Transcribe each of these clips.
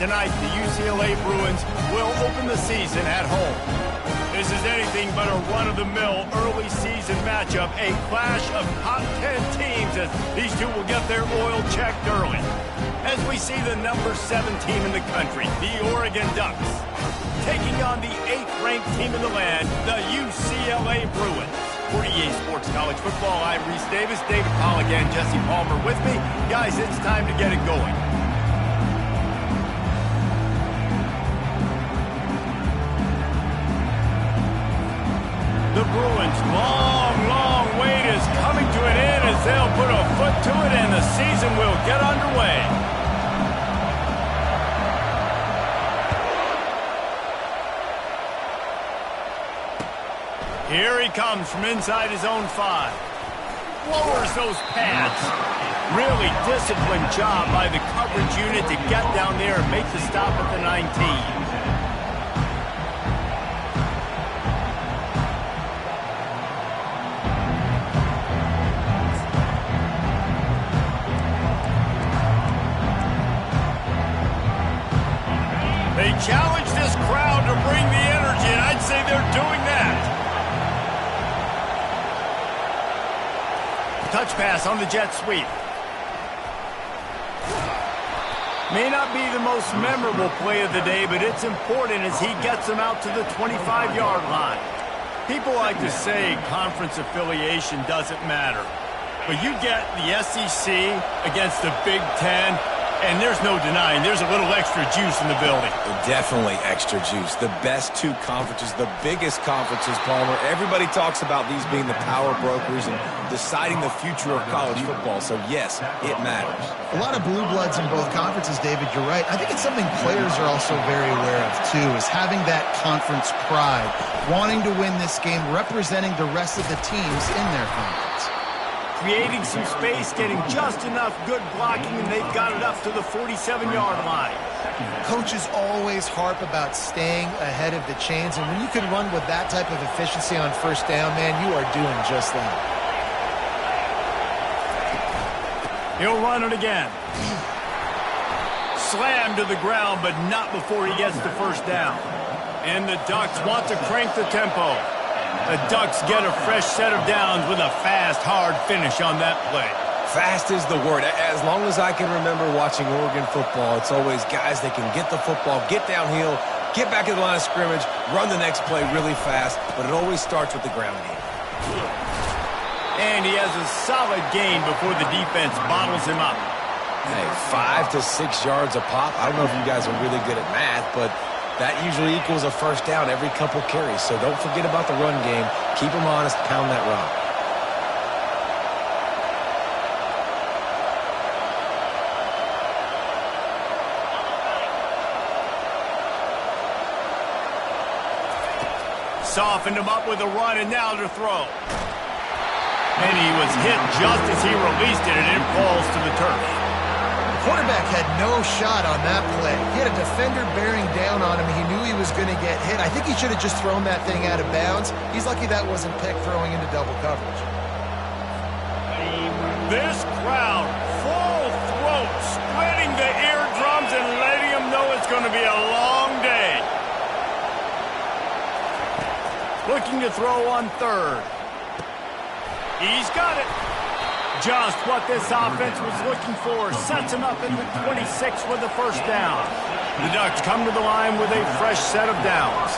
Tonight, the UCLA Bruins will open the season at home. This is anything but a run-of-the-mill early season matchup, a clash of top 10 teams as these two will get their oil checked early. As we see the number 7 team in the country, the Oregon Ducks, taking on the 8th-ranked team in the land, the UCLA Bruins. For EA Sports College Football, I'm Reese Davis, David Pollock, and Jesse Palmer with me. Guys, it's time to get it going. The Bruins' long wait is coming to an end as they'll put a foot to it and the season will get underway. Here he comes from inside his own 5. Lowers those pads. Really disciplined job by the coverage unit to get down there and make the stop at the 19. They challenge this crowd to bring the energy, and I'd say they're doing that. Touch pass on the jet sweep. May not be the most memorable play of the day, but it's important as he gets them out to the 25-yard line. People like to say conference affiliation doesn't matter, but you get the SEC against the Big Ten, and there's no denying there's a little extra juice in the building. Definitely extra juice. The best 2 conferences, the biggest conferences, Palmer. Everybody talks about these being the power brokers and deciding the future of college football. So, yes, it matters. A lot of blue bloods in both conferences, David. You're right. I think it's something players are also very aware of, too, is having that conference pride, wanting to win this game, representing the rest of the teams in their conference. Creating some space, getting just enough good blocking, and they've got it up to the 47-yard line. Coaches always harp about staying ahead of the chains, and when you can run with that type of efficiency on first down, man, you are doing just that. He'll run it again. Slammed to the ground, but not before he gets the first down. And the Ducks want to crank the tempo. The Ducks get a fresh set of downs with a fast, hard finish on that play. Fast is the word. As long as I can remember watching Oregon football, it's always guys that can get the football, get downhill, get back in the line of scrimmage, run the next play really fast, but it always starts with the ground game. And he has a solid gain before the defense bottles him up. Hey, 5 to 6 yards a pop. I don't know if you guys are really good at math, but that usually equals a first down every couple carries. So don't forget about the run game. Keep them honest, pound that rock. Softened him up with a run, and now to throw. And he was hit just as he released it, and it falls to the turf. Quarterback had no shot on that play. He had a defender bearing down on him. He knew he was going to get hit. I think he should have just thrown that thing out of bounds. He's lucky that wasn't picked throwing into double coverage. This crowd, full throat, splitting the eardrums and letting them know it's going to be a long day. Looking to throw on 3rd. He's got it. Just what this offense was looking for. Sets him up in the 26 with the first down. The Ducks come to the line with a fresh set of downs.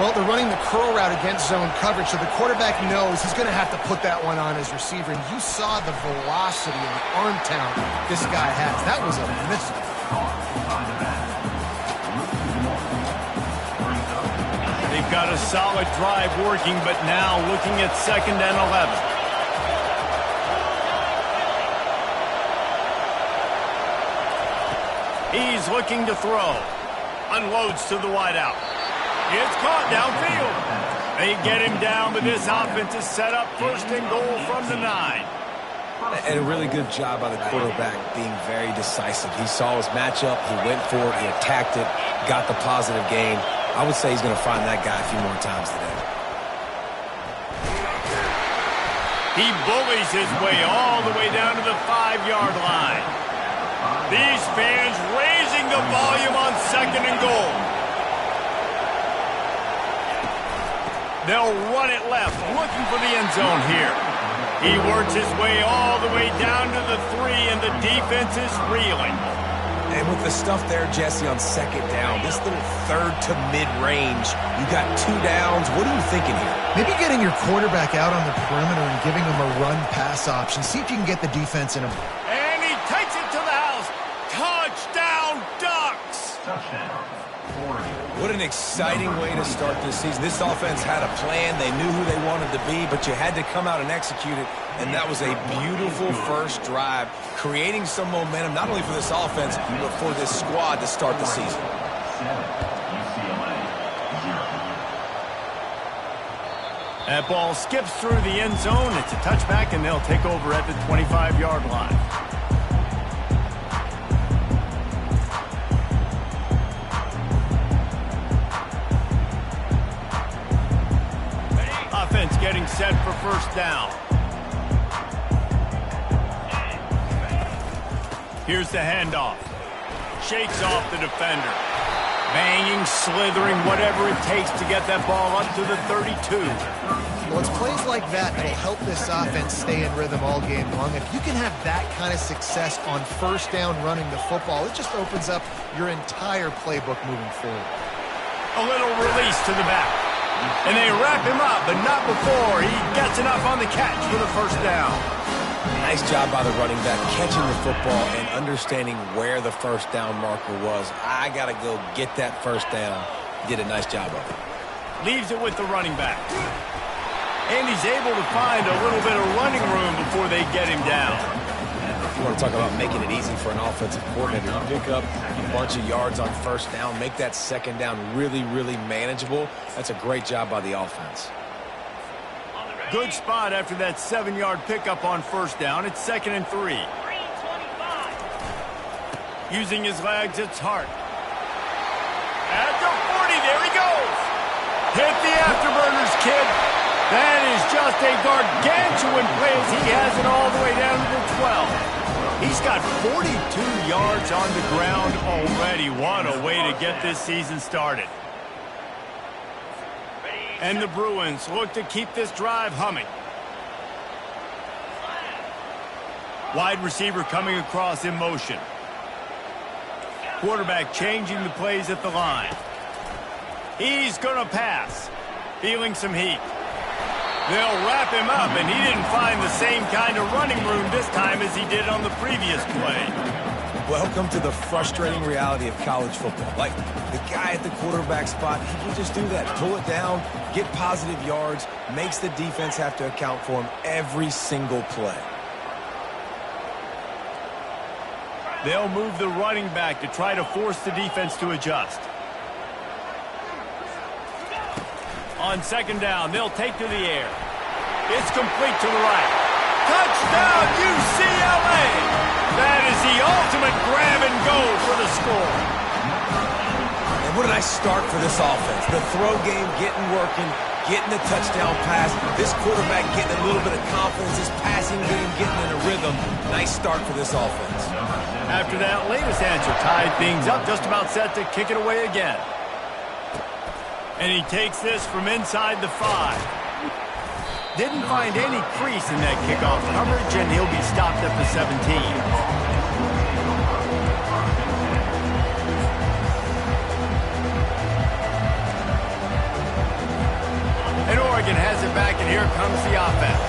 Well, they're running the curl route against zone coverage, so the quarterback knows he's going to have to put that one on his receiver. And you saw the velocity and the arm talent this guy has. That was a missile. They've got a solid drive working, but now looking at 2nd and 11. He's looking to throw. Unloads to the wideout. It's caught downfield. They get him down, but this offense is set up 1st and goal from the 9. And a really good job by the quarterback being very decisive. He saw his matchup, he went for it, he attacked it, got the positive gain. I would say he's going to find that guy a few more times today. He bullies his way all the way down to the 5-yard line. These fans raising the volume and goal. They'll run it left, looking for the end zone here. He works his way all the way down to the 3, and the defense is reeling. And with the stuff there, Jesse, on second down, this little third to mid-range, you got 2 downs. What are you thinking here? Maybe getting your quarterback out on the perimeter and giving him a run-pass option. See if you can get the defense in him. And he takes it to the house. Touchdown, Ducks! What an exciting way to start this season. This offense had a plan. They knew who they wanted to be, but you had to come out and execute it, and that was a beautiful first drive, creating some momentum, not only for this offense, but for this squad to start the season. That ball skips through the end zone. It's a touchback, and they'll take over at the 25-yard line. Offense getting set for first down. Here's the handoff. Shakes off the defender. Banging, slithering, whatever it takes to get that ball up to the 32. Well, it's plays like that that'll help this offense stay in rhythm all game long. If you can have that kind of success on first down running the football, it just opens up your entire playbook moving forward. A little release to the back. And they wrap him up, but not before he gets enough on the catch for the first down. Nice job by the running back, catching the football and understanding where the first down marker was. I got to go get that first down. He did a nice job of it. Leaves it with the running back. And he's able to find a little bit of running room before they get him down. You want to talk about making it easy for an offensive coordinator. You pick up a bunch of yards on first down, make that second down really, really manageable. That's a great job by the offense. Good spot after that 7-yard pickup on first down. It's 2nd and 3. Using his legs, it's Hart. At the 40, there he goes. Hit the afterburners, kid. That is just a gargantuan play as he has it all the way down to the 12. He's got 42 yards on the ground already. What a way to get this season started. And the Bruins look to keep this drive humming. Wide receiver coming across in motion. Quarterback changing the plays at the line. He's going to pass. Feeling some heat. They'll wrap him up, and he didn't find the same kind of running room this time as he did on the previous play. Welcome to the frustrating reality of college football. Like, the guy at the quarterback spot, he can just do that. Pull it down, get positive yards, makes the defense have to account for him every single play. They'll move the running back to try to force the defense to adjust. On second down, they'll take to the air. It's complete to the right. Touchdown, UCLA! That is the ultimate grab and go for the score. And what a nice start for this offense. The throw game getting working, getting the touchdown pass. This quarterback getting a little bit of confidence. This passing game getting in a rhythm. Nice start for this offense. After that latest answer, tied things up, just about set to kick it away again. And he takes this from inside the 5. Didn't find any crease in that kickoff coverage, and he'll be stopped at the 17. And Oregon has it back, and here comes the offense.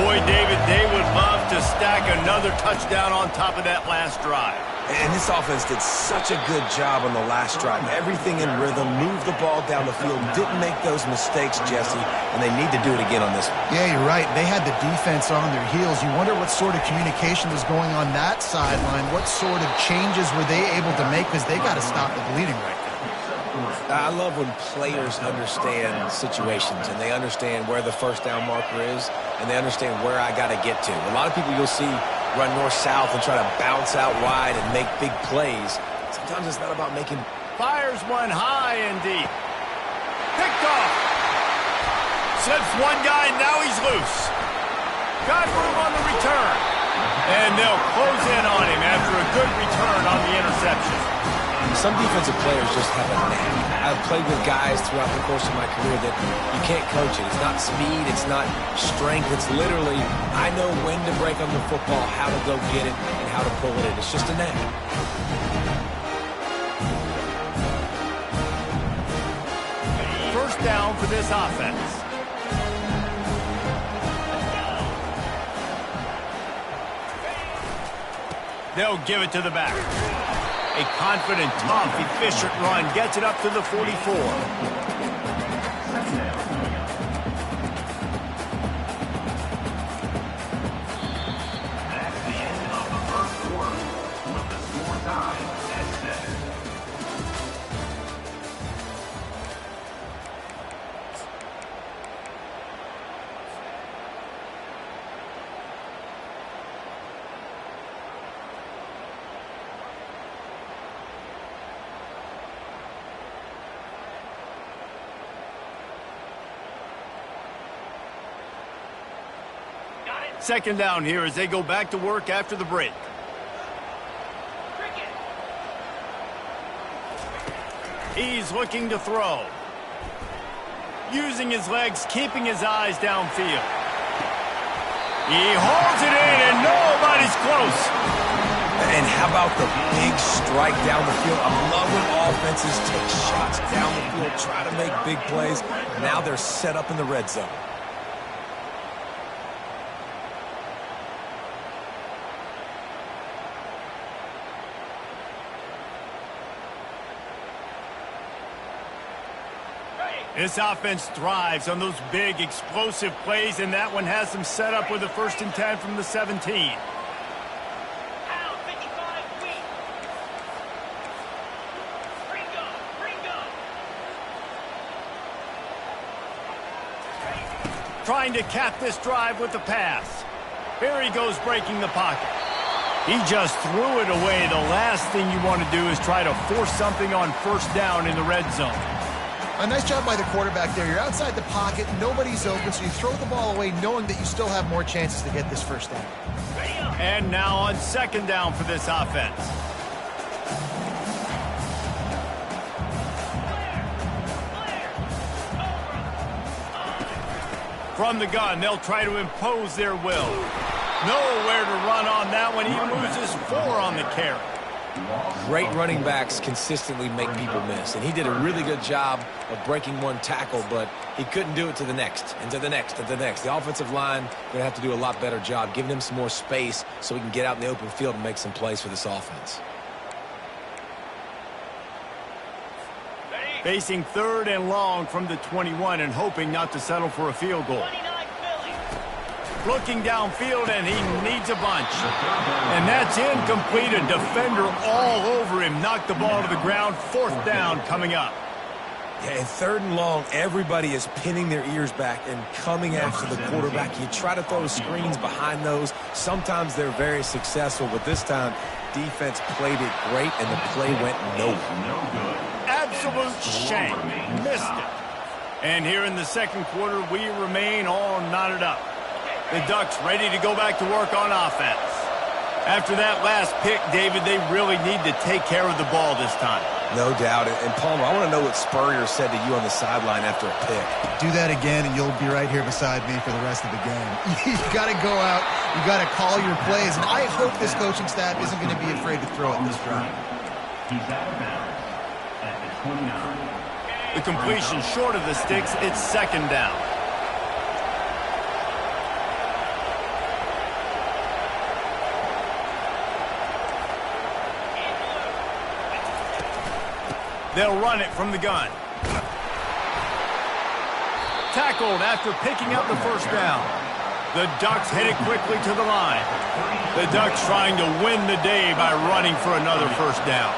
Boy, David, they would love to stack another touchdown on top of that last drive. And this offense did such a good job on the last drive. Everything in rhythm, moved the ball down the field, didn't make those mistakes, Jesse, and they need to do it again on this one. Yeah, you're right. They had the defense on their heels. You wonder what sort of communication was going on that sideline. What sort of changes were they able to make, because they got to stop the bleeding right now. I love when players understand situations and they understand where the first down marker is and they understand where I got to get to. A lot of people you'll see run north-south and try to bounce out wide and make big plays. Sometimes it's not about making... Fires one high and deep. Picked off. Slips one guy, now he's loose. Got room on the return. And they'll close in on him after a good return on the interception. Some defensive players just have a knack. I've played with guys throughout the course of my career that you can't coach it. It's not speed, it's not strength. It's literally, I know when to break on the football, how to go get it, and how to pull it in. It's just a knack. First down for this offense. They'll give it to the back. A confident, tough, efficient run gets it up to the 44. Second down here as they go back to work after the break. He's looking to throw. Using his legs, keeping his eyes downfield. He holds it in and nobody's close. And how about the big strike down the field? I love when offenses take shots down the field, try to make big plays. Now they're set up in the red zone. This offense thrives on those big, explosive plays, and that one has them set up with a 1st and 10 from the 17. Trying to cap this drive with the pass. Here he goes breaking the pocket. He just threw it away. The last thing you want to do is try to force something on 1st down in the red zone. A nice job by the quarterback there. You're outside the pocket, nobody's open, so you throw the ball away knowing that you still have more chances to get this 1st down. And now on 2nd down for this offense. From the gun, they'll try to impose their will. Nowhere to run on that one. He loses 4 on the carry. Great running backs consistently make people miss, and he did a really good job of breaking one tackle, but he couldn't do it to the next, and to the next, and to the next. The offensive line going to have to do a lot better job giving him some more space so he can get out in the open field and make some plays for this offense. Facing 3rd and long from the 21 and hoping not to settle for a field goal. Looking downfield, and he needs a bunch. And that's incomplete. A defender all over him. Knocked the ball to the ground. 4th down coming up. Yeah, and 3rd and long, everybody is pinning their ears back and coming after the quarterback. You try to throw screens behind those. Sometimes they're very successful, but this time, defense played it great, and the play went nowhere. Absolute shame. Missed it. And here in the 2nd quarter, we remain all knotted up. The Ducks ready to go back to work on offense. After that last pick, David, they really need to take care of the ball this time. No doubt. And Palmer, I want to know what Spurrier said to you on the sideline after a pick. Do that again, and you'll be right here beside me for the rest of the game. You got to go out. You got to call your plays. And I hope this coaching staff isn't going to be afraid to throw it this drive. He's out of bounds at the 29. The completion short of the sticks. It's 2nd down. They'll run it from the gun. Tackled after picking up the 1st down. The Ducks headed quickly to the line. The Ducks trying to win the day by running for another 1st down.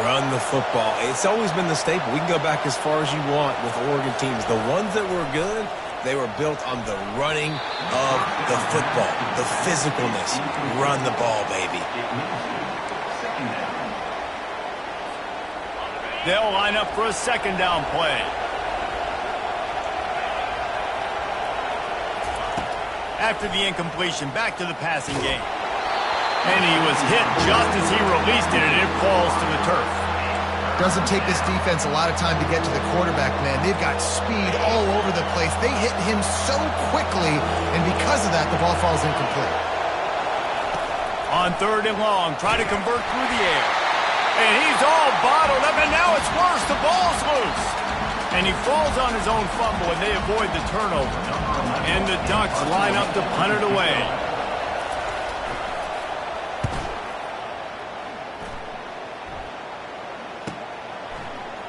Run the football. It's always been the staple. We can go back as far as you want with Oregon teams. The ones that were good, they were built on the running of the football, the physicalness. Run the ball, baby. They'll line up for a 2nd down play. After the incompletion, back to the passing game. And he was hit just as he released it, and it falls to the turf. Doesn't take this defense a lot of time to get to the quarterback, man. They've got speed all over the place. They hit him so quickly, and because of that, the ball falls incomplete. On 3rd and long, try to convert through the air. And he's all bottled up, and now it's worse. The ball's loose. And he falls on his own fumble, and they avoid the turnover. And the Ducks line up to punt it away.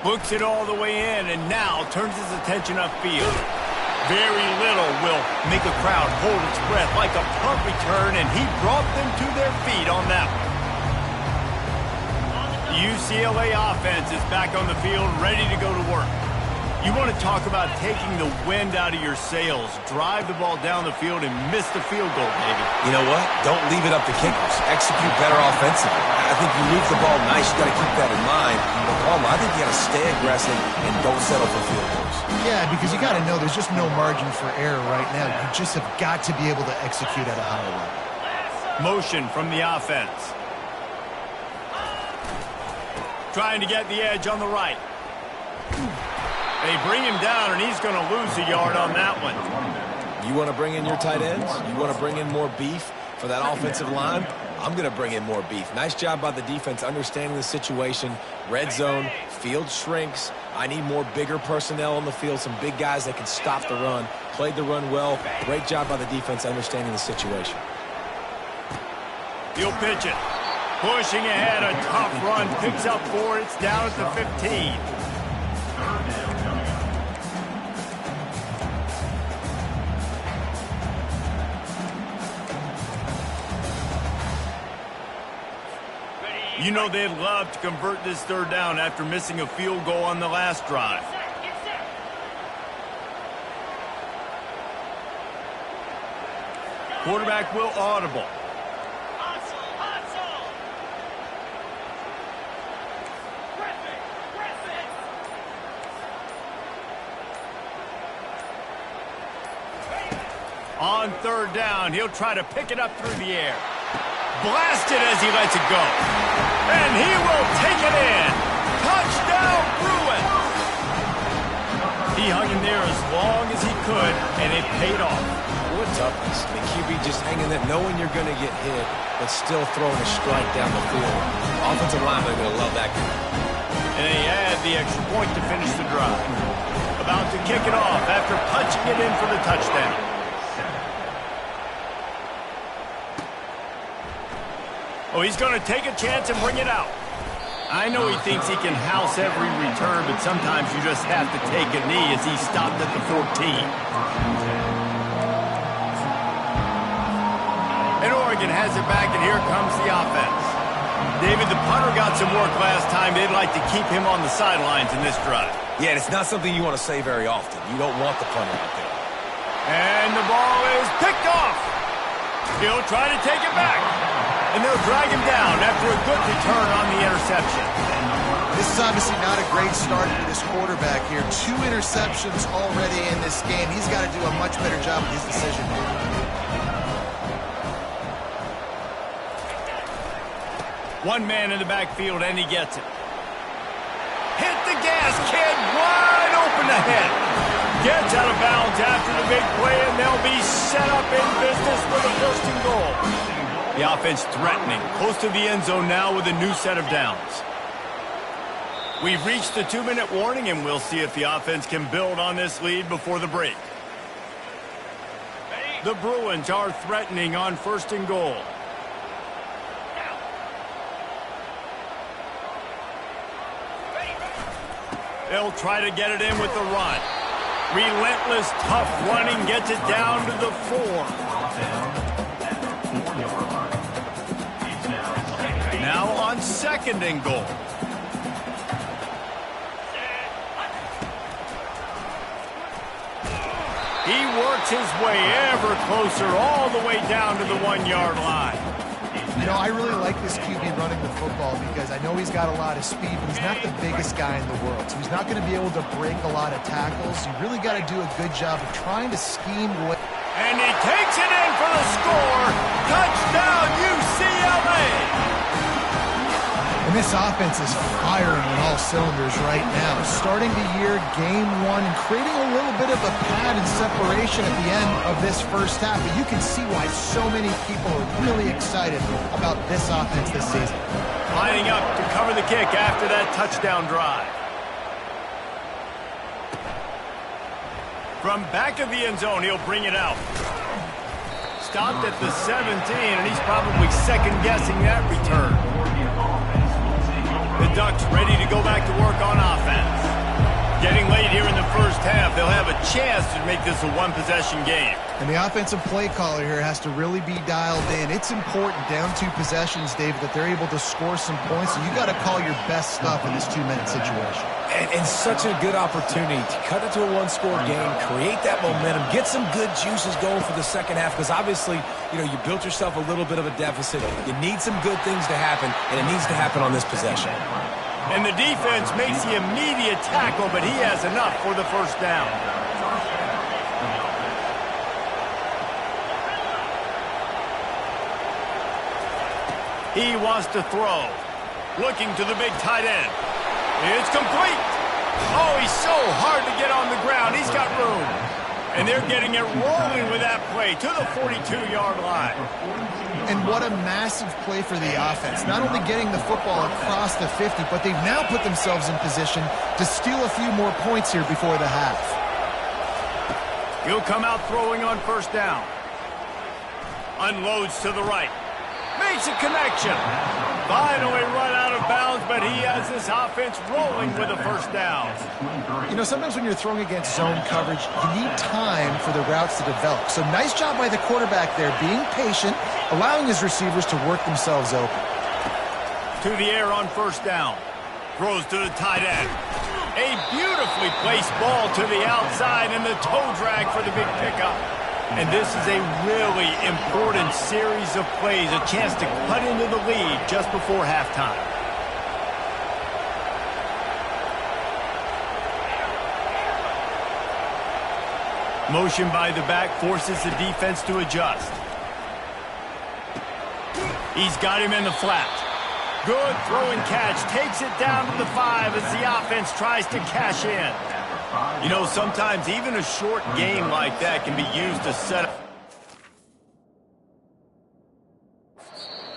Looks it all the way in, and now turns his attention upfield. Very little will make a crowd hold its breath like a punt return, and he brought them to their feet on that one. The UCLA offense is back on the field, ready to go to work. You want to talk about taking the wind out of your sails. Drive the ball down the field and miss the field goal, baby. You know what? Don't leave it up to kickers. Execute better offensively. I think you move the ball nice. You got to keep that in mind. But Palmer, I think you got to stay aggressive and don't settle for field goals. Yeah, because you got to know there's just no margin for error right now. You just have got to be able to execute at a higher level. Motion from the offense. Trying to get the edge on the right. They bring him down, and he's going to lose a yard on that one. You want to bring in your tight ends? You want to bring in more beef for that offensive line? I'm going to bring in more beef. Nice job by the defense understanding the situation. Red zone, field shrinks. I need more bigger personnel on the field, some big guys that can stop the run. Played the run well. Great job by the defense understanding the situation. He'll pitch it. Pushing ahead, a tough run. Picks up 4. It's down at the 15. You know they'd love to convert this 3rd down after missing a field goal on the last drive. Quarterback will audible. On 3rd down, he'll try to pick it up through the air. Blasted as he lets it go. And he will take it in. Touchdown, Bruins! He hung in there as long as he could, and it paid off. What toughness. The QB just hanging there, knowing you're going to get hit, but still throwing a strike down the field. Offensive linemen are going to love that guy. And they add the extra point to finish the drive. About to kick it off after punching it in for the touchdown. Oh, he's going to take a chance and bring it out. I know he thinks he can house every return, but sometimes you just have to take a knee as he stopped at the 14. And Oregon has it back, and here comes the offense. David, the punter got some work last time. They'd like to keep him on the sidelines in this drive. Yeah, it's not something you want to say very often. You don't want the punter out there. And the ball is picked off. He'll try to take it back. And they'll drag him down after a good return on the interception. This is obviously not a great start for this quarterback here. 2 interceptions already in this game. He's got to do a much better job with his decision making. One man in the backfield, and he gets it. Hit the gas, kid. Wide open ahead. Gets out of bounds after the big play, and they'll be set up in business with a 1st and goal. The offense threatening, close to the end zone now with a new set of downs. We've reached the 2-minute warning, and we'll see if the offense can build on this lead before the break. The Bruins are threatening on 1st and goal. They'll try to get it in with the run. Relentless, tough running gets it down to the 4. Now on 2nd and goal. He works his way ever closer all the way down to the 1-yard line. You know, I really like this QB running the football because I know he's got a lot of speed, but he's not the biggest guy in the world. So he's not going to be able to break a lot of tackles. You really got to do a good job of trying to scheme away. And he takes it in for the score. Touchdown, UCLA! And this offense is firing on all cylinders right now. Starting the year, game one, and creating a little bit of a pad and separation at the end of this first half. But you can see why so many people are really excited about this offense this season. Lining up to cover the kick after that touchdown drive. From back of the end zone, he'll bring it out. Stopped at the 17, and he's probably second-guessing that return. The Ducks ready to go back to work on offense. Getting late here in the first half, they'll have a chance to make this a one-possession game. And the offensive play caller here has to really be dialed in. It's important down 2 possessions, David, that they're able to score some points. So you got to call your best stuff in this 2-minute situation. And such a good opportunity to cut it to a one-score game, create that momentum, get some good juices going for the second half, because obviously, you built yourself a little bit of a deficit. You need some good things to happen, and it needs to happen on this possession. And the defense makes the immediate tackle, but he has enough for the first down. He wants to throw. Looking to the big tight end. It's complete. Oh, he's so hard to get on the ground. He's got room. And they're getting it rolling with that play to the 42-yard line. And what a massive play for the offense. Not only getting the football across the 50, but they've now put themselves in position to steal a few more points here before the half. He'll come out throwing on first down. Unloads to the right. Makes a connection. Finally run out of bounds, but he has this offense rolling with a first down. Sometimes when you're throwing against zone coverage, you need time for the routes to develop. So nice job by the quarterback there, being patient, allowing his receivers to work themselves open. To the air on first down. Throws to the tight end. A beautifully placed ball to the outside and the toe drag for the big pickup. And this is a really important series of plays, a chance to cut into the lead just before halftime. Motion by the back forces the defense to adjust. He's got him in the flat. Good throw and catch. Takes it down to the 5 as the offense tries to cash in. Sometimes even a short game like that can be used to set up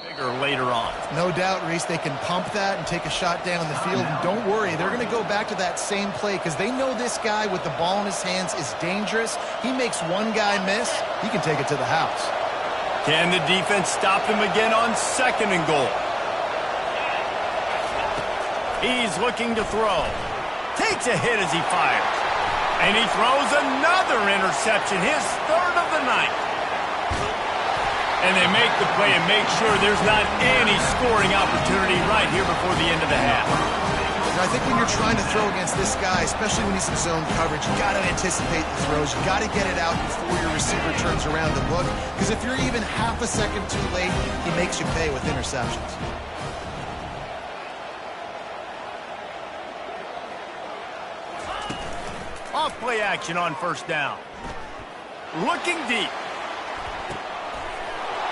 bigger later on. No doubt, Reese, they can pump that and take a shot down the field. And don't worry, they're going to go back to that same play because they know this guy with the ball in his hands is dangerous. He makes one guy miss, he can take it to the house. Can the defense stop them again on second and goal? He's looking to throw. Takes a hit as he fires. And he throws another interception, his third of the night. And they make the play and make sure there's not any scoring opportunity right here before the end of the half. I think when you're trying to throw against this guy, especially when he's in zone coverage, you got to anticipate the throws. You got to get it out before your receiver turns around to look. Because if you're even half a second too late, he makes you pay with interceptions. Off play action on first down. Looking deep.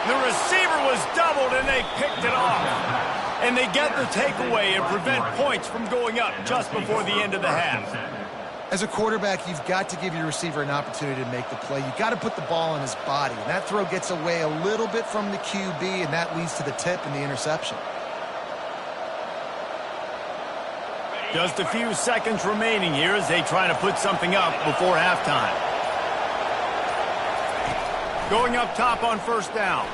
The receiver was doubled and they picked it off. And they get the takeaway and prevent points from going up just before the end of the half. As a quarterback, you've got to give your receiver an opportunity to make the play. You've got to put the ball in his body. And that throw gets away a little bit from the QB, and that leads to the tip and the interception. Just a few seconds remaining here as they try to put something up before halftime. Going up top on first down.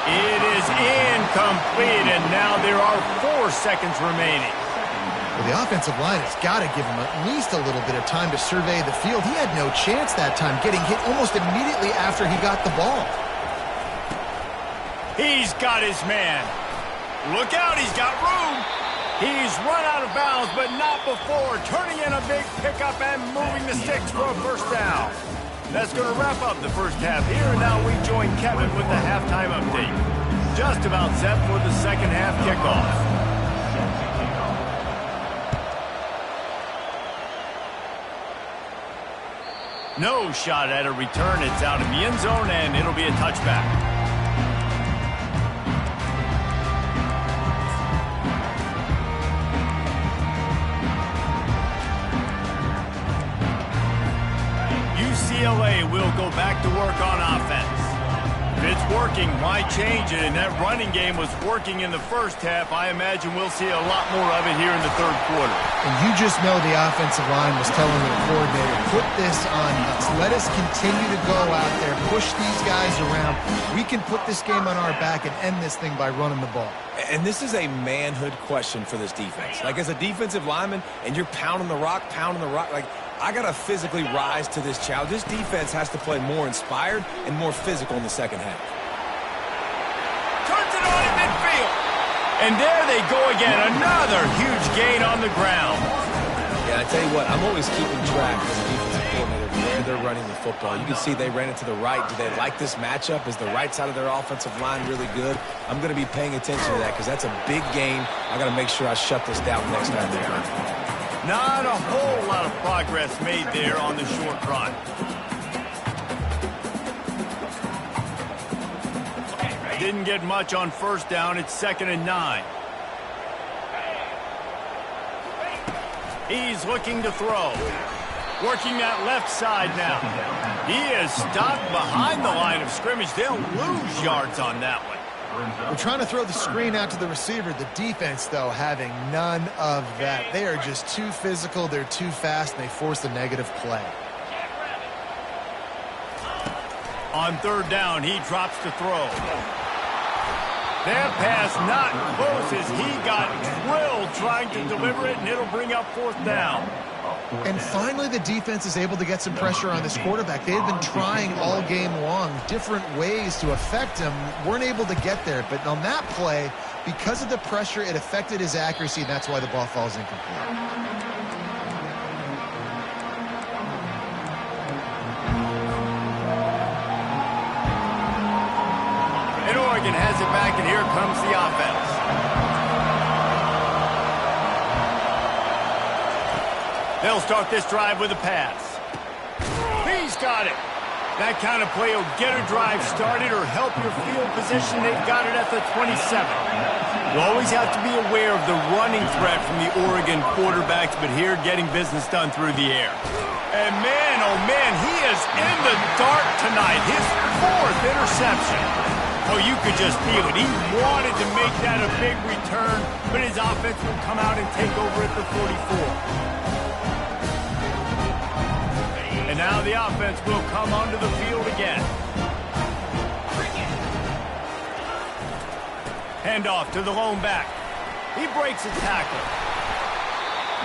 It is incomplete, and now there are 4 seconds remaining. Well, the offensive line has got to give him at least a little bit of time to survey the field. He had no chance that time, getting hit almost immediately after he got the ball. He's got his man. Look out, he's got room. He's run out of bounds, but not before turning in a big pickup and moving the sticks for a first down. That's going to wrap up the first half here, and now we join Kevin with the halftime update. Just about set for the second half kickoff. No shot at a return. It's out in the end zone, and it'll be a touchback. UCLA will go back to work on offense. If it's working, why change it? And that running game was working in the first half. I imagine we'll see a lot more of it here in the third quarter. And you just know the offensive line was telling the coordinator, put this on us. Let us continue to go out there, push these guys around. We can put this game on our back and end this thing by running the ball. And this is a manhood question for this defense. Like, as a defensive lineman, and you're pounding the rock, like, I got to physically rise to this challenge. This defense has to play more inspired and more physical in the second half. Turns it on in midfield. And there they go again. Another huge gain on the ground. Yeah, I tell you what, I'm always keeping track as a defensive coordinator where they're running the football. You can see they ran it to the right. Do they like this matchup? Is the right side of their offensive line really good? I'm going to be paying attention to that because that's a big game. I got to make sure I shut this down next time they run. Not a whole lot of progress made there on the short run. Didn't get much on first down. It's 2nd and 9. He's looking to throw. Working that left side now. He is stopped behind the line of scrimmage. They'll lose yards on that one. We're trying to throw the screen out to the receiver. The defense, though, having none of that. They are just too physical. They're too fast, and they force a negative play. On 3rd down, he drops to throw. That pass not close as he got drilled trying to deliver it, and it'll bring up 4th down. And finally, the defense is able to get some pressure on this quarterback. They've been trying all game long different ways to affect him. Weren't able to get there. But on that play, because of the pressure, it affected his accuracy, and that's why the ball falls incomplete. And Oregon has it back, and here comes the offense. They'll start this drive with a pass. He's got it. That kind of play will get a drive started or help your field position. They've got it at the 27. You always have to be aware of the running threat from the Oregon quarterbacks, but here getting business done through the air. And man, oh man, he is in the dark tonight. His 4th interception. Oh, you could just feel it. He wanted to make that a big return, but his offense will come out and take over at the 44. And now the offense will come onto the field again. Handoff to the lone back. He breaks a tackle.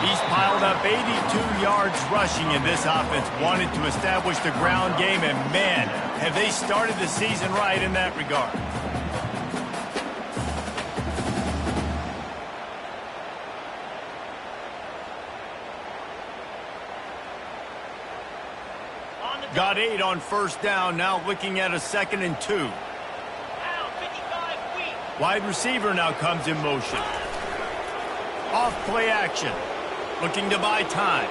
He's piled up 82 yards rushing, and this offense wanted to establish the ground game, and man, have they started the season right in that regard. Got 8 on first down, now looking at a 2nd and 2. Wide receiver now comes in motion. Off play action. Looking to buy time.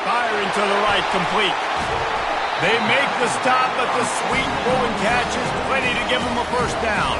Firing to the right, complete. They make the stop, but the sweet throwing catch is plenty to give them a first down.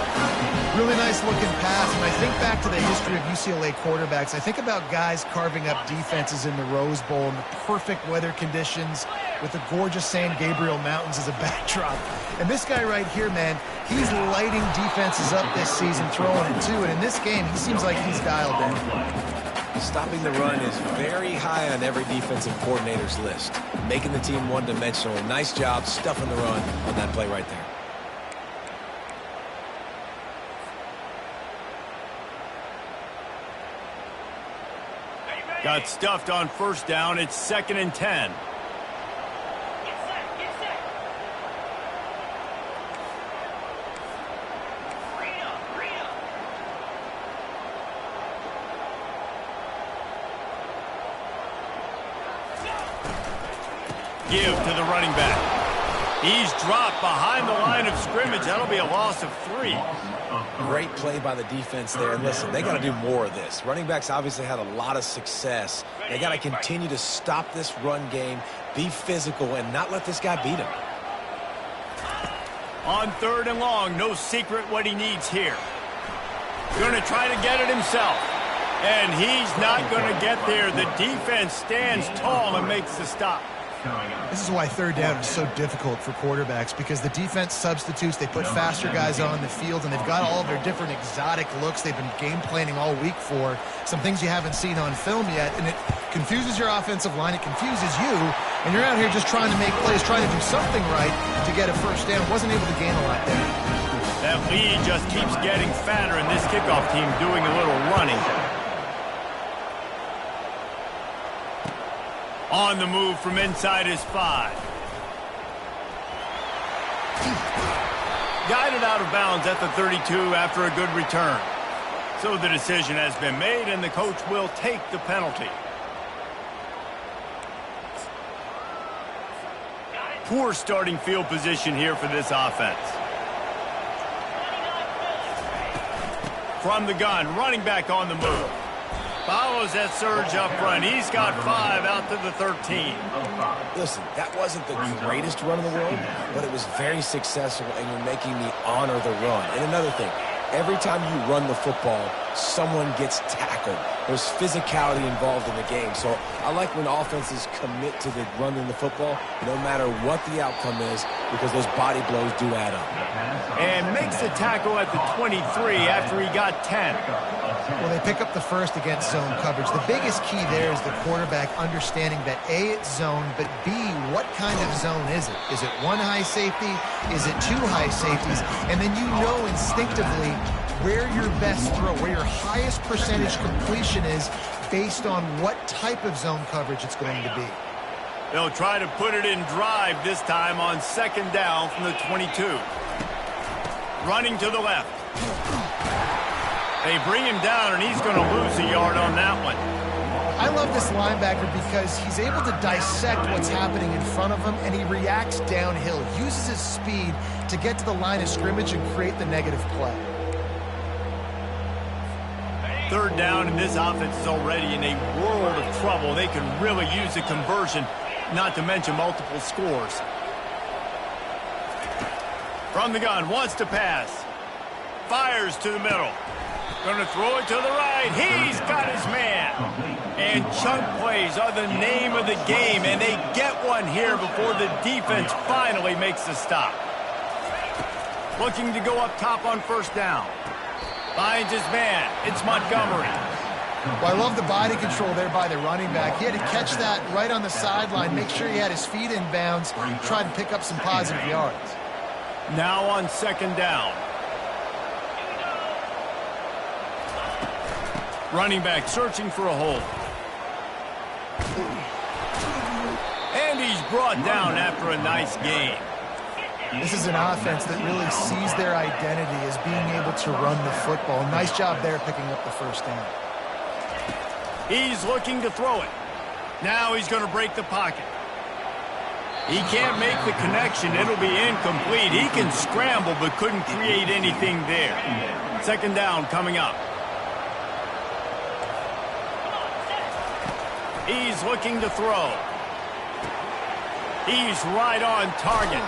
Really nice looking pass, and I think back to the history of UCLA quarterbacks. I think about guys carving up defenses in the Rose Bowl in the perfect weather conditions with the gorgeous San Gabriel Mountains as a backdrop. And this guy right here, man, he's lighting defenses up this season, throwing it too. And in this game, he seems like he's dialed in. Stopping the run is very high on every defensive coordinator's list. Making the team one-dimensional. Nice job stuffing the run on that play right there. Got stuffed on first down. It's 2nd and 10. Give to the running back. He's dropped behind the line of scrimmage. That'll be a loss of 3. Great play by the defense there. And listen, they got to do more of this. Running backs obviously had a lot of success. They got to continue to stop this run game, be physical, and not let this guy beat him. On 3rd and long, no secret what he needs here. Going to try to get it himself. And he's not going to get there. The defense stands tall and makes the stop. This is why third down is so difficult for quarterbacks, because the defense substitutes, they put faster guys on the field, and they've got all of their different exotic looks they've been game planning all week for, some things you haven't seen on film yet, and it confuses your offensive line, it confuses you, and you're out here just trying to make plays, trying to do something right to get a first down. Wasn't able to gain a lot there. That lead just keeps getting fatter, and this kickoff team doing a little running. On the move from inside his 5. Guided out of bounds at the 32 after a good return. So the decision has been made, and the coach will take the penalty. Poor starting field position here for this offense. From the gun, running back on the move. Follows that surge up front. He's got 5 out to the 13. Listen, that wasn't the greatest run in the world, but it was very successful, and you're making me honor the run. And another thing, every time you run the football, someone gets tackled. There's physicality involved in the game. So I like when offenses commit to the running the football, no matter what the outcome is, because those body blows do add up. And makes the tackle at the 23 after he got 10. Well, they pick up the first against zone coverage. The biggest key there is the quarterback understanding that A, it's zone, but B, what kind of zone is it? Is it one high safety? Is it 2 high safeties? And then you know instinctively where your best throw, where your highest percentage completion is based on what type of zone coverage it's going to be. They'll try to put it in drive this time on second down from the 22. Running to the left. They bring him down, and he's going to lose a yard on that one. I love this linebacker because he's able to dissect what's happening in front of him, and he reacts downhill, uses his speed to get to the line of scrimmage and create the negative play. Third down, and this offense is already in a world of trouble. They can really use a conversion, not to mention multiple scores. From the gun, wants to pass. Fires to the middle. Going to throw it to the right. He's got his man. And chunk plays are the name of the game, and they get one here before the defense finally makes the stop. Looking to go up top on first down. Finds his man. It's Montgomery. Well, I love the body control there by the running back. He had to catch that right on the sideline, make sure he had his feet in bounds, try to pick up some positive yards. Now on second down. Running back searching for a hole. And he's brought down after a nice gain. This is an offense that really sees their identity as being able to run the football. Nice job there picking up the first down. He's looking to throw it. Now he's going to break the pocket. He can't make the connection. It'll be incomplete. He can scramble but couldn't create anything there. Second down coming up. He's looking to throw. He's right on target.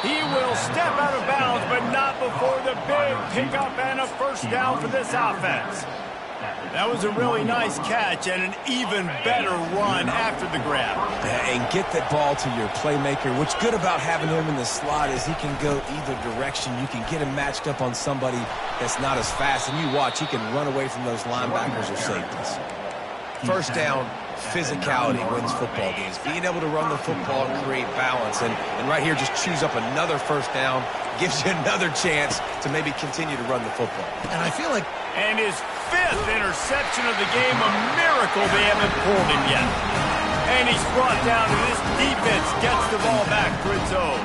He will step out of bounds, but not before the big pickup and a first down for this offense. That was a really nice catch and an even better run after the grab. And get that ball to your playmaker. What's good about having him in the slot is he can go either direction. You can get him matched up on somebody that's not as fast, and you watch, he can run away from those linebackers or safeties. First down, physicality wins football games. Being able to run the football and create balance. And right here, just choose up another first down, gives you another chance to maybe continue to run the football. And I feel like... And his 5th interception of the game, a miracle they haven't pulled him yet. And he's brought down, and this defense gets the ball back for its own.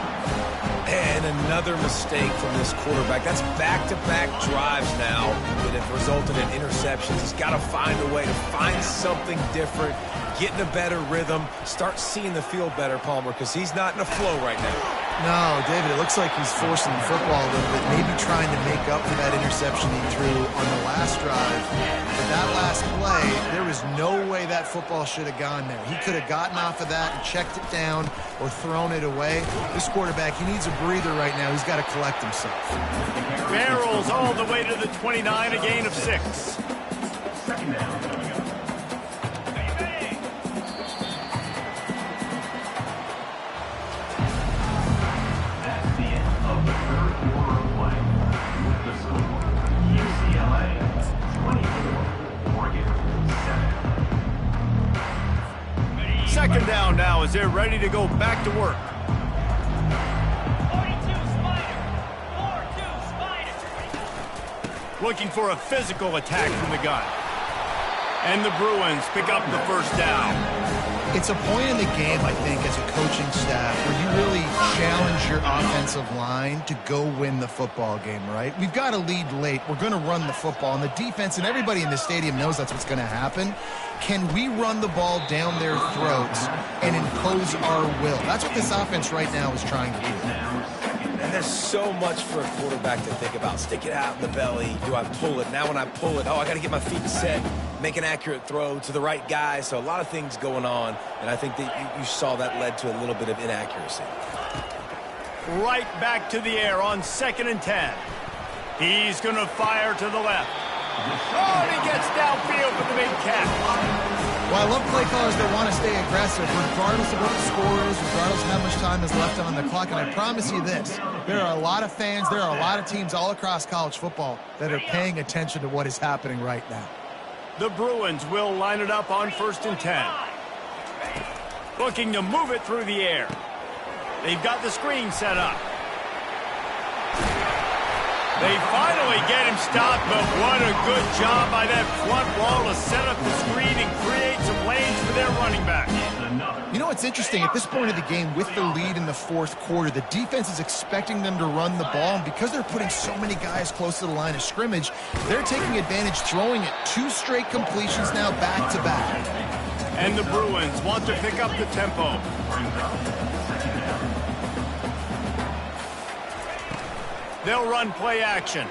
And another mistake from this quarterback. That's back-to-back drives now that have resulted in interceptions. He's got to find a way to find something different, get in a better rhythm, start seeing the field better, Palmer, because he's not in a flow right now. No, David, it looks like he's forcing the football a little bit, maybe trying to make up for that interception he threw on the last drive. But that last play, there was no way that football should have gone there. He could have gotten off of that and checked it down or thrown it away. This quarterback, he needs a breather right now. He's got to collect himself. Barrels all the way to the 29, a gain of 6. Second down now as they're ready to go back to work. 42 Spider. Looking for a physical attack from the gun. And the Bruins pick up the first down. It's a point in the game, I think, as a coaching staff where you really challenge your offensive line to go win the football game, right? We've got to lead late. We're going to run the football, and the defense and everybody in the stadium knows that's what's going to happen. Can we run the ball down their throats and impose our will? That's what this offense right now is trying to do. And there's so much for a quarterback to think about. Stick it out in the belly. Do I pull it? Now when I pull it, I got to get my feet set, make an accurate throw to the right guy. So a lot of things going on, and I think that you saw that led to a little bit of inaccuracy. Right back to the air on 2nd and 10. He's going to fire to the left. Oh, and he gets downfield with the big catch. Well, I love play callers that want to stay aggressive, regardless of what the score is, regardless of how much time is left on the clock. And I promise you this, there are a lot of fans, there are a lot of teams all across college football that are paying attention to what is happening right now. The Bruins will line it up on 1st and 10. Looking to move it through the air. They've got the screen set up. They finally get him stopped, but what a good job by that front wall to set up the screen and create some lanes for their running back. You know what's interesting? At this point of the game, with the lead in the 4th quarter, the defense is expecting them to run the ball, and because they're putting so many guys close to the line of scrimmage, they're taking advantage, throwing it 2 straight completions now back-to-back. And the Bruins want to pick up the tempo. They'll run play action.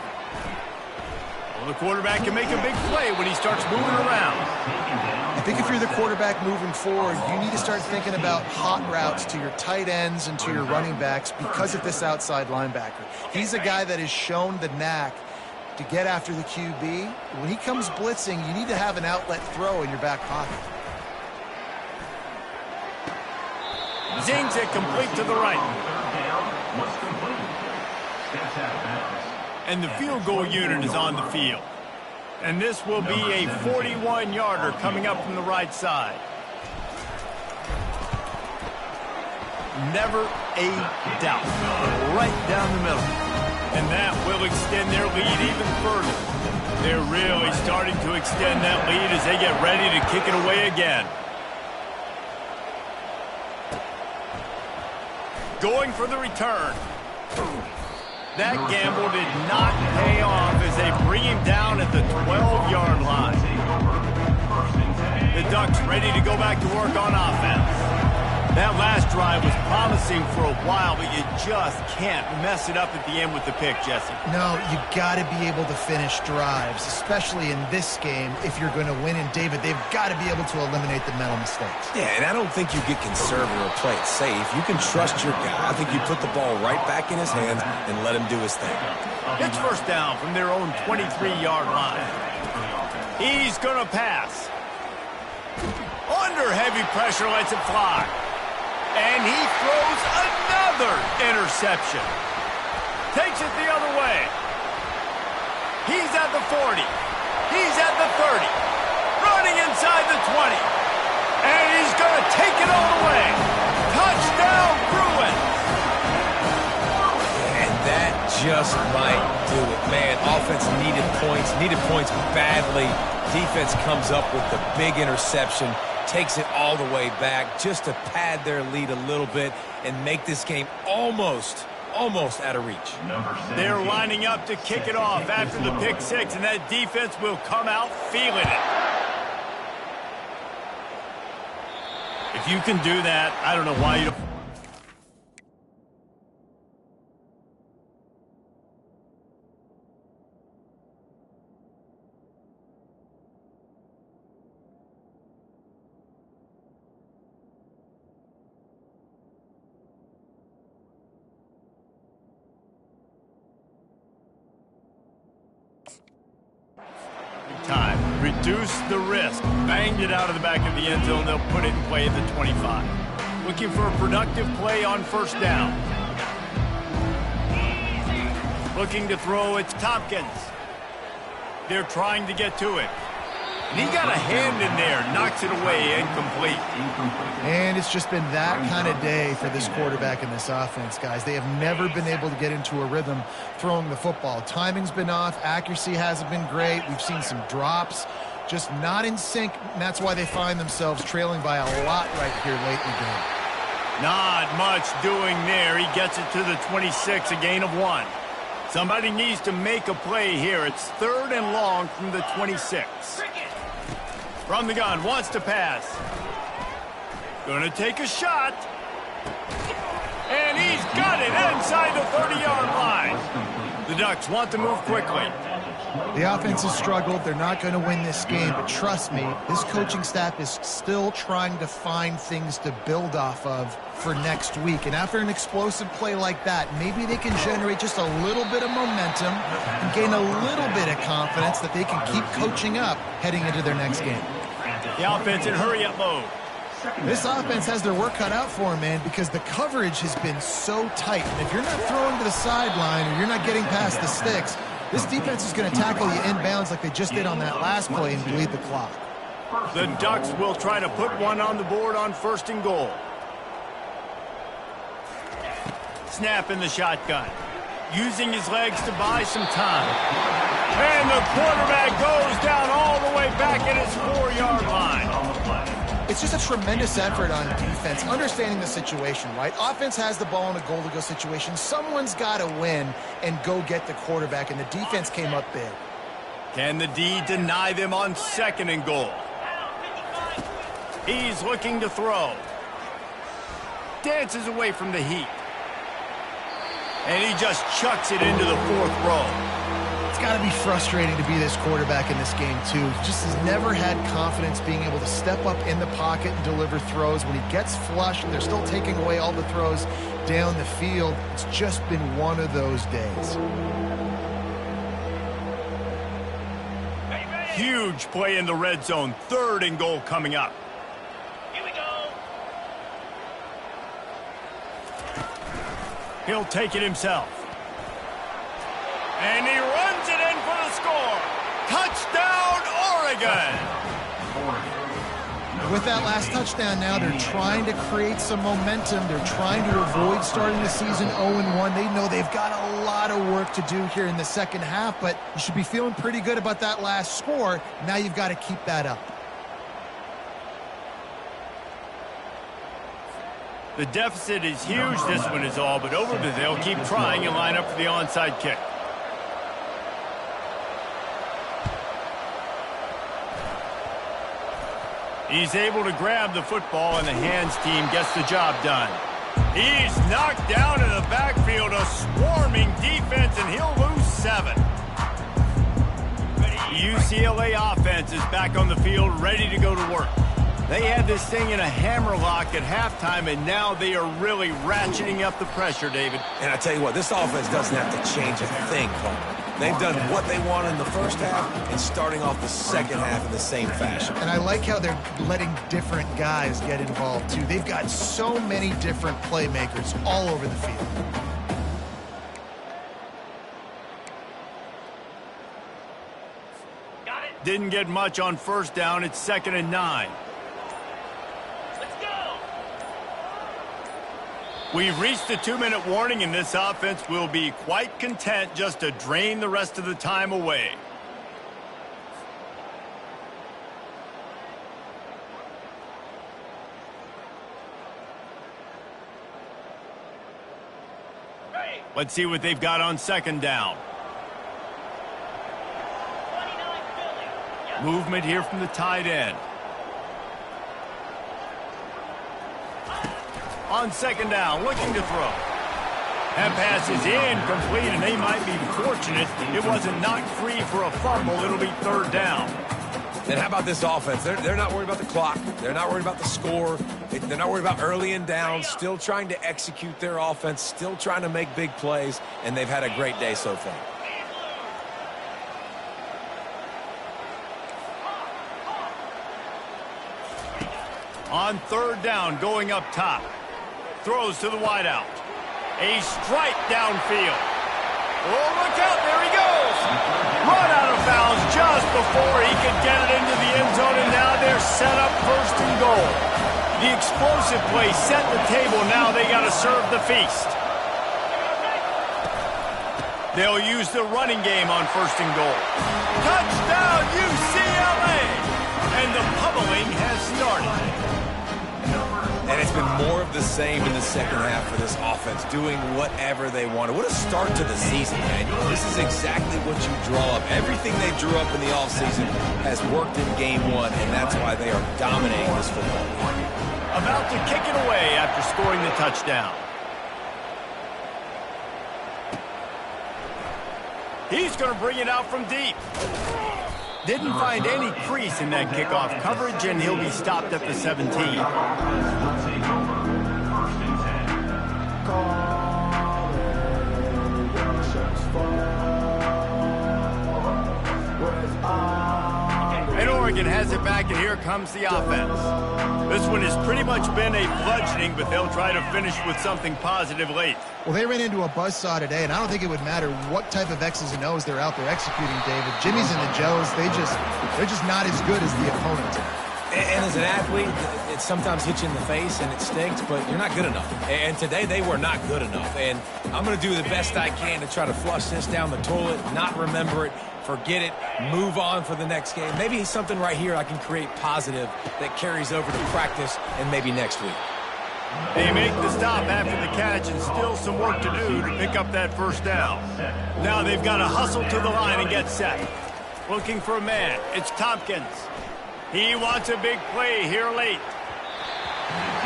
Well, the quarterback can make a big play when he starts moving around. I think if you're the quarterback moving forward, you need to start thinking about hot routes to your tight ends and to your running backs because of this outside linebacker. He's a guy that has shown the knack to get after the QB. When he comes blitzing, you need to have an outlet throw in your back pocket. Zings it complete to the right. And the field goal unit is on the field. And this will be a 41-yarder coming up from the right side. Never a doubt. Right down the middle. And that will extend their lead even further. They're really starting to extend that lead as they get ready to kick it away again. Going for the return. That gamble did not pay off as they bring him down at the 12-yard line. The Ducks ready to go back to work on offense. That last drive was promising for a while, but you just can't mess it up at the end with the pick, Jesse. No, you got to be able to finish drives, especially in this game if you're going to win. And, David, they've got to be able to eliminate the mental mistakes. Yeah, and I don't think you get conservative or play it safe. You can trust your guy. I think you put the ball right back in his hands and let him do his thing. It's first down from their own 23-yard line. He's going to pass. Under heavy pressure, lets it fly. And he throws another interception. Takes it the other way. He's at the 40. He's at the 30. Running inside the 20. And he's going to take it all the way. Touchdown, Bruins. And that just might do it. Man, offense needed points badly. Defense comes up with the big interception. Takes it all the way back just to pad their lead a little bit and make this game almost out of reach. They're lining up to kick it off after the pick six, and that defense will come out feeling it. If you can do that, I don't know why you don't. Time. Reduce the risk. Banged it out of the back of the end zone. They'll put it in play at the 25. Looking for a productive play on first down. Looking to throw, it's Tompkins. They're trying to get to it. And he got a hand in there, knocks it away, incomplete. And it's just been that kind of day for this quarterback and this offense, guys. They have never been able to get into a rhythm throwing the football. Timing's been off. Accuracy hasn't been great. We've seen some drops. Just not in sync, and that's why they find themselves trailing by a lot right here late in the game. Not much doing there. He gets it to the 26, a gain of 1. Somebody needs to make a play here. It's 3rd and long from the 26. From the gun, wants to pass. Gonna take a shot. And he's got it inside the 30-yard line. The Ducks want to move quickly. The offense has struggled. They're not going to win this game, but trust me, this coaching staff is still trying to find things to build off of for next week. And after an explosive play like that, maybe they can generate just a little bit of momentum and gain a little bit of confidence that they can keep coaching up heading into their next game. The offense in hurry-up mode. This offense has their work cut out for them, man, because the coverage has been so tight. And if you're not throwing to the sideline or you're not getting past the sticks, this defense is going to tackle you inbounds like they just did on that last play and bleed the clock. The Ducks will try to put one on the board on 1st and goal. Snap in the shotgun. Using his legs to buy some time. And the quarterback goes down all the way back at his 4-yard line. It's just a tremendous effort on defense, understanding the situation, right? Offense has the ball in a goal-to-go situation. Someone's got to win and go get the quarterback, and the defense came up big. Can the D deny them on 2nd and goal? He's looking to throw. Dances away from the heat. And he just chucks it into the 4th row. It's got to be frustrating to be this quarterback in this game, too. He just has never had confidence being able to step up in the pocket and deliver throws. When he gets flushed, they're still taking away all the throws down the field. It's just been one of those days. Huge play in the red zone. 3rd and goal coming up. Here we go. He'll take it himself. And he runs it in for the score. Touchdown, Oregon. With that last touchdown now, they're trying to create some momentum. They're trying to avoid starting the season 0-1. They know they've got a lot of work to do here in the second half, but you should be feeling pretty good about that last score. Now you've got to keep that up. The deficit is huge, this one is all, but over the they'll keep trying and line up for the onside kick. He's able to grab the football, and the hands team gets the job done. He's knocked down in the backfield, a swarming defense, and he'll lose 7. The UCLA offense is back on the field, ready to go to work. They had this thing in a hammerlock at halftime, and now they are really ratcheting up the pressure, David. And I tell you what, this offense doesn't have to change a thing, Coleman. They've done what they want in the first half and starting off the second half in the same fashion. And I like how they're letting different guys get involved, too. They've got so many different playmakers all over the field. Got it. Didn't get much on 1st down. It's 2nd and 9. Let's go. We've reached the 2-minute warning, and this offense will be quite content just to drain the rest of the time away. Hey. Let's see what they've got on 2nd down. 29 Philly. Yep. Movement here from the tight end. On 2nd down, looking to throw. That pass is incomplete, and they might be fortunate it wasn't knocked free for a fumble. It'll be 3rd down. And how about this offense? They're not worried about the clock. They're not worried about the score. They're not worried about early and down. Still trying to execute their offense. Still trying to make big plays. And they've had a great day so far. On 3rd down, going up top. Throws to the wideout. A strike downfield. Oh, look out. There he goes. Run out of bounds just before he could get it into the end The explosive play set the table. Now they got to serve the feast. They'll use the running game on 1st and goal. Touchdown, UCLA! And the pummeling has started. And it's been more of the same in the second half for this offense, doing whatever they wanted. What a start to the season, man. This is exactly what you draw up. Everything they drew up in the offseason has worked in game 1, and that's why they are dominating this football game. About to kick it away after scoring the touchdown. He's going to bring it out from deep. Didn't find any crease in that kickoff coverage, and he'll be stopped at the 17. And Oregon has it back, and here comes the offense. This one has pretty much been a bludgeoning, but they'll try to finish with something positive late. Well, they ran into a buzzsaw today, and I don't think it would matter what type of X's and O's they're out there executing, David. Jimmy's and the Joes, they're just not as good as the opponent. And as an athlete, it sometimes hits you in the face and it stinks, but you're not good enough. And today they were not good enough. And I'm going to do the best I can to try to flush this down the toilet, not remember it, forget it, move on for the next game. Maybe something right here I can create positive that carries over to practice and maybe next week. They make the stop after the catch, and still some work to do to pick up that 1st down. Now they've got to hustle to the line and get set. Looking for a man. It's Tompkins. He wants a big play here late.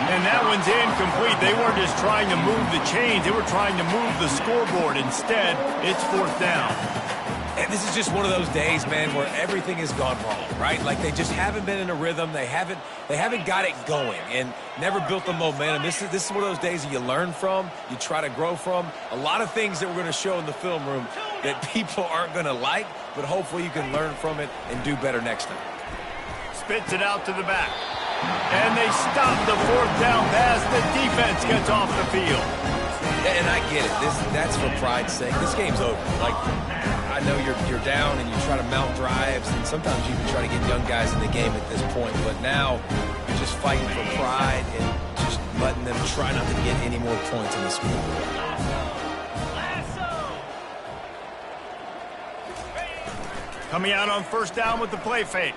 And that one's incomplete. They weren't just trying to move the chains. They were trying to move the scoreboard. Instead, it's 4th down. And this is just one of those days, man, where everything has gone wrong, right? Like they just haven't been in a rhythm. They haven't got it going and never built the momentum. This is one of those days that you learn from, you try to grow from. A lot of things that we're going to show in the film room that people aren't going to like, but hopefully you can learn from it and do better next time. Spits it out to the back. And they stop the 4th down pass. The defense gets off the field. And I get it. That's for pride's sake. This game's over. Like, I know you're down and you try to mount drives, and sometimes you can try to get young guys in the game at this point. But now you're just fighting for pride and just letting them try not to get any more points in the score. Coming out on 1st down with the play fake.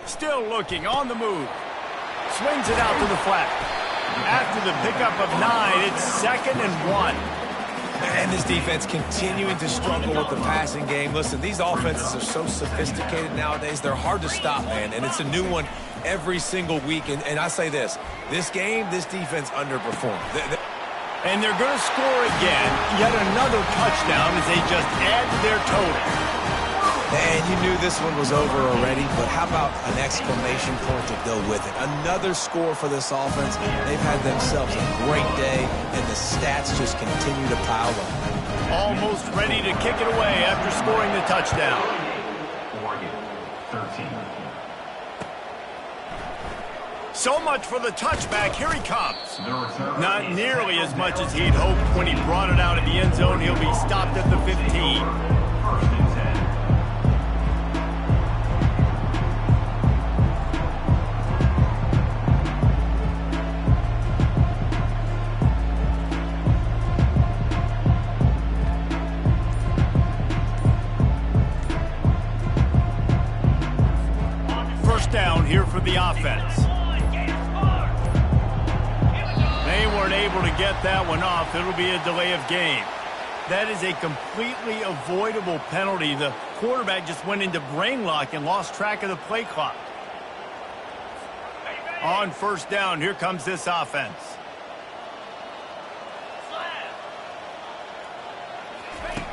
Still looking, on the move. Swings it out to the flat. After the pickup of 9, it's 2nd and 1. And this defense continuing to struggle with the passing game. Listen, these offenses are so sophisticated nowadays. They're hard to stop, man. And it's a new one every single week. And I say this game, this defense underperformed. And they're going to score again. Yet another touchdown as they just add to their total. And you knew this one was over already, but how about an exclamation point to go with it? Another score for this offense. They've had themselves a great day, and the stats just continue to pile up. Almost ready to kick it away after scoring the touchdown. Oregon, 13. So much for the touchback. Here he comes. Not nearly as much as he'd hoped when he brought it out of the end zone. He'll be stopped at the 15. Down here for the offense. They weren't able to get that one off. It'll be a delay of game. That is a completely avoidable penalty. The quarterback just went into brain lock and lost track of the play clock. On 1st down, here comes this offense.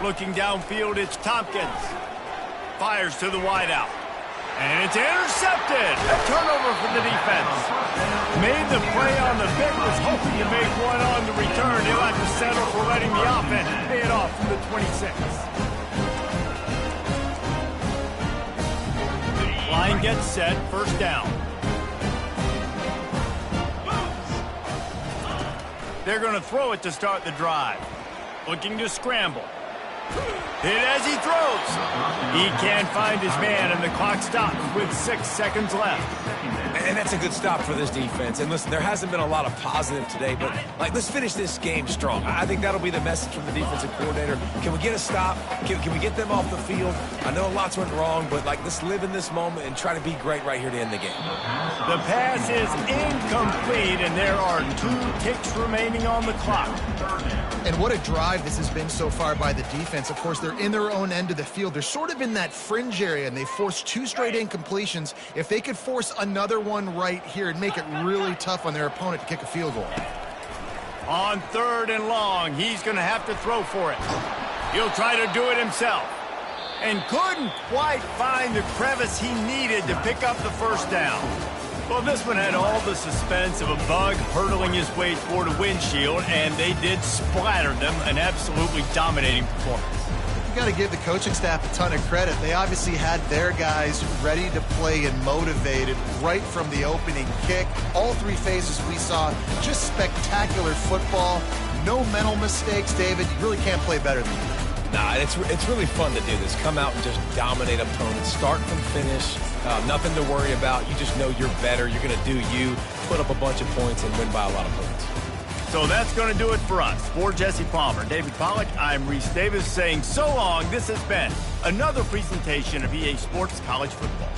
Looking downfield, it's Tompkins. Fires to the wideout. And it's intercepted. A turnover for the defense. Made the play on the pick, was hoping to make one on the return. He'll have to settle for letting the offense pay it off from the 26. Line gets set, 1st down. They're going to throw it to start the drive. Looking to scramble. Hit as he throws. He can't find his man, and the clock stops with 6 seconds left. And that's a good stop for this defense. And listen, there hasn't been a lot of positive today, but let's finish this game strong. I think that'll be the message from the defensive coordinator. Can we get a stop? Can we get them off the field? I know lots went wrong, but let's live in this moment and try to be great right here to end the game. The pass is incomplete, and there are 2 ticks remaining on the clock. And what a drive this has been so far by the defense. Of course, they're in their own end of the field. They're sort of in that fringe area, and they forced 2 straight incompletions. If they could force another one right here, it'd make it really tough on their opponent to kick a field goal. On 3rd and long, he's going to have to throw for it. He'll try to do it himself. And couldn't quite find the crevice he needed to pick up the first down. Well, this one had all the suspense of a bug hurtling his way toward a windshield, and they did splatter them. An absolutely dominating performance. You got to give the coaching staff a ton of credit. They obviously had their guys ready to play and motivated right from the opening kick. All 3 phases we saw, just spectacular football. No mental mistakes, David. You really can't play better than that. Nah, it's really fun to do this. Come out and just dominate opponents, start from finish. Nothing to worry about. You just know you're better. You're going to do you, put up a bunch of points, and win by a lot of points. So that's going to do it for us. For Jesse Palmer, David Pollack, I'm Reese Davis saying so long. This has been another presentation of EA Sports College Football.